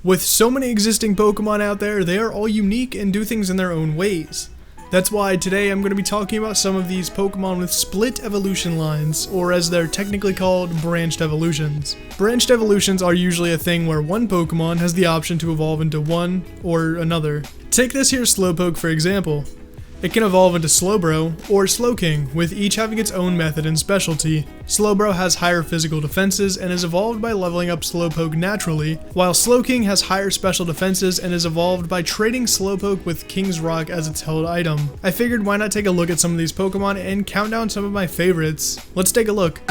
With so many existing Pokemon out there, they are all unique and do things in their own ways. That's why today I'm going to be talking about some of these Pokemon with split evolution lines, or as they're technically called, branched evolutions. Branched evolutions are usually a thing where one Pokemon has the option to evolve into one or another. Take this here Slowpoke for example. It can evolve into Slowbro or Slowking, with each having its own method and specialty. Slowbro has higher physical defenses and is evolved by leveling up Slowpoke naturally, while Slowking has higher special defenses and is evolved by trading Slowpoke with King's Rock as its held item. I figured why not take a look at some of these Pokemon and count down some of my favorites. Let's take a look.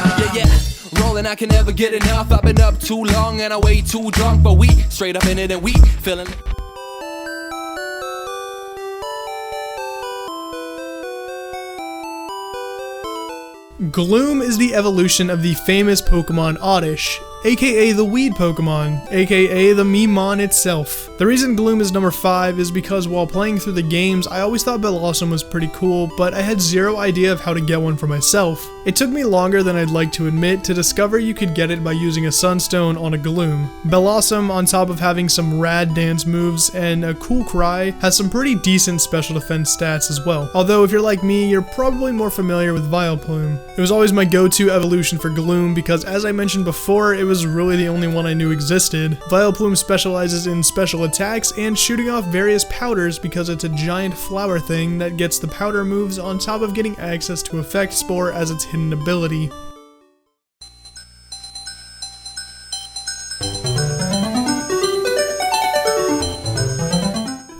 Rolling, I can never get enough. I've been up too long and I way too drunk, but we straight up in it and we feeling. Gloom is the evolution of the famous Pokemon Oddish, aka the weed Pokemon, aka the Memon itself. The reason Gloom is number 5 is because while playing through the games, I always thought Bellossom was pretty cool, but I had zero idea of how to get one for myself. It took me longer than I'd like to admit to discover you could get it by using a Sunstone on a Gloom. Bellossom, on top of having some rad dance moves and a cool cry, has some pretty decent special defense stats as well. Although if you're like me, you're probably more familiar with Vileplume. It was always my go-to evolution for Gloom because, as I mentioned before, it was really the only one I knew existed. Vileplume specializes in special attacks and shooting off various powders because it's a giant flower thing that gets the powder moves on top of getting access to Effect Spore as its hidden ability.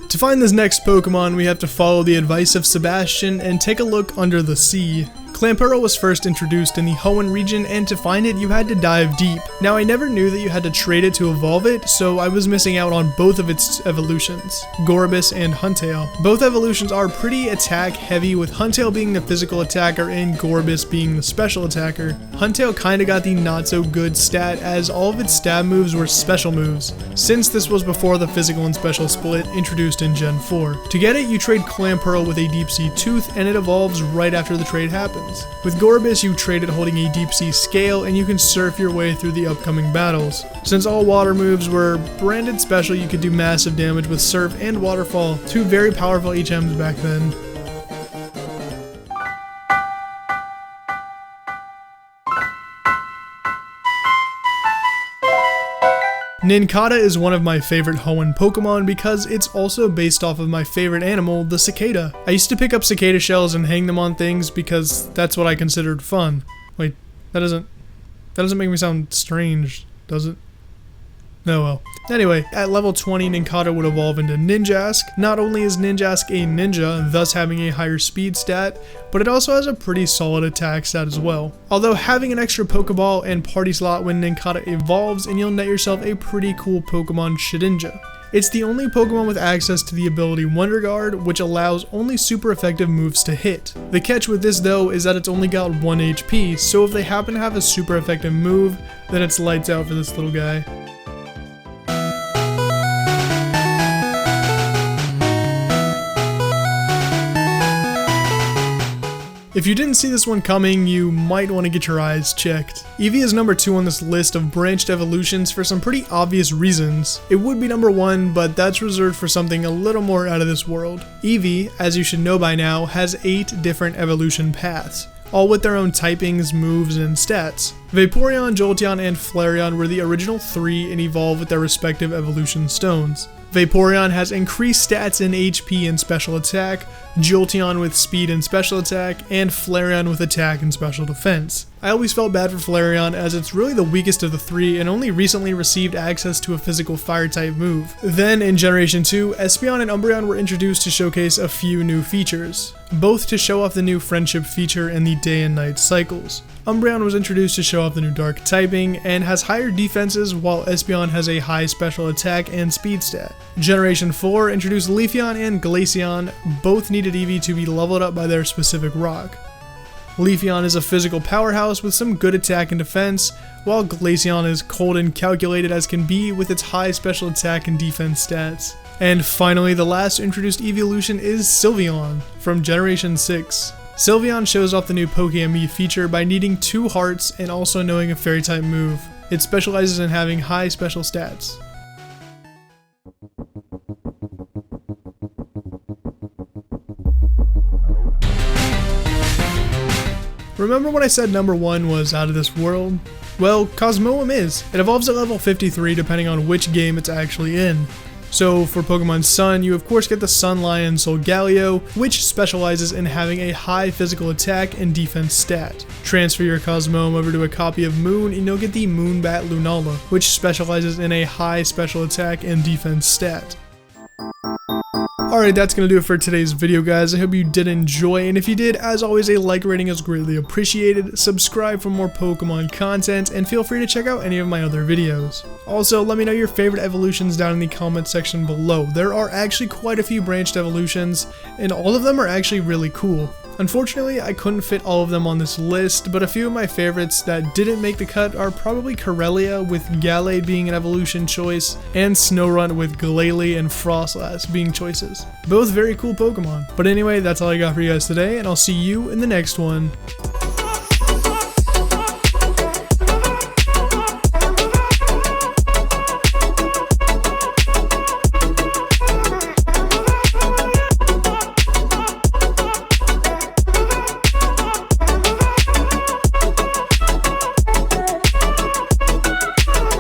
To find this next Pokemon, we have to follow the advice of Sebastian and take a look under the sea. Clamperl was first introduced in the Hoenn region, and to find it you had to dive deep. Now I never knew that you had to trade it to evolve it, so I was missing out on both of its evolutions, Gorbis and Huntail. Both evolutions are pretty attack heavy, with Huntail being the physical attacker and Gorbis being the special attacker. Huntail kinda got the not so good stat as all of its stab moves were special moves, since this was before the physical and special split introduced in Gen 4. To get it, you trade Clamperl with a Deep Sea Tooth and it evolves right after the trade happens. With Gorbis, you trade it holding a Deep Sea Scale and you can surf your way through the upcoming battles. Since all water moves were branded special, you could do massive damage with Surf and Waterfall, two very powerful HMs back then. Nincada is one of my favorite Hoenn Pokemon because it's also based off of my favorite animal, the cicada. I used to pick up cicada shells and hang them on things because that's what I considered fun. Wait, that doesn't make me sound strange, does it? Oh well. Anyway, at level 20, Nincada would evolve into Ninjask. Not only is Ninjask a ninja, thus having a higher speed stat, but it also has a pretty solid attack stat as well. Although having an extra Pokeball and party slot when Nincada evolves, and you'll net yourself a pretty cool Pokemon Shedinja. It's the only Pokemon with access to the ability Wonder Guard, which allows only super effective moves to hit. The catch with this though is that it's only got 1 HP, so if they happen to have a super effective move, then it's lights out for this little guy. If you didn't see this one coming, you might want to get your eyes checked. Eevee is number 2 on this list of branched evolutions for some pretty obvious reasons. It would be number 1, but that's reserved for something a little more out of this world. Eevee, as you should know by now, has 8 different evolution paths, all with their own typings, moves, and stats. Vaporeon, Jolteon, and Flareon were the original 3 and evolved with their respective evolution stones. Vaporeon has increased stats in HP and special attack, Jolteon with speed and special attack, and Flareon with attack and special defense. I always felt bad for Flareon as it's really the weakest of the 3 and only recently received access to a physical fire type move. Then in Generation 2, Espeon and Umbreon were introduced to showcase a few new features, both to show off the new friendship feature and the day and night cycles. Umbreon was introduced to show off the new dark typing and has higher defenses, while Espeon has a high special attack and speed stat. Generation 4 introduced Leafeon and Glaceon, both needed Eevee to be leveled up by their specific rock. Leafeon is a physical powerhouse with some good attack and defense, while Glaceon is cold and calculated as can be with its high special attack and defense stats. And finally, the last introduced Eeveelution is Sylveon from Generation 6. Sylveon shows off the new Pokémon feature by needing 2 hearts and also knowing a fairy type move. It specializes in having high special stats. Remember when I said number 1 was out of this world? Well, Cosmo is. It evolves at level 53 depending on which game it's actually in. So for Pokemon Sun, you of course get the Sun Lion Solgaleo, which specializes in having a high physical attack and defense stat. Transfer your Cosmo over to a copy of Moon and you'll get the Moonbat Lunala, which specializes in a high special attack and defense stat. Alright, that's going to do it for today's video, guys. I hope you did enjoy, and if you did, as always, a like rating is greatly appreciated. Subscribe for more Pokemon content, and feel free to check out any of my other videos. Also, let me know your favorite evolutions down in the comment section below. There are actually quite a few branched evolutions, and all of them are actually really cool. Unfortunately, I couldn't fit all of them on this list, but a few of my favorites that didn't make the cut are probably Corellia, with Gallade being an evolution choice, and Snorunt with Glalie and Frostlass being choices. Both very cool Pokemon. But anyway, that's all I got for you guys today, and I'll see you in the next one.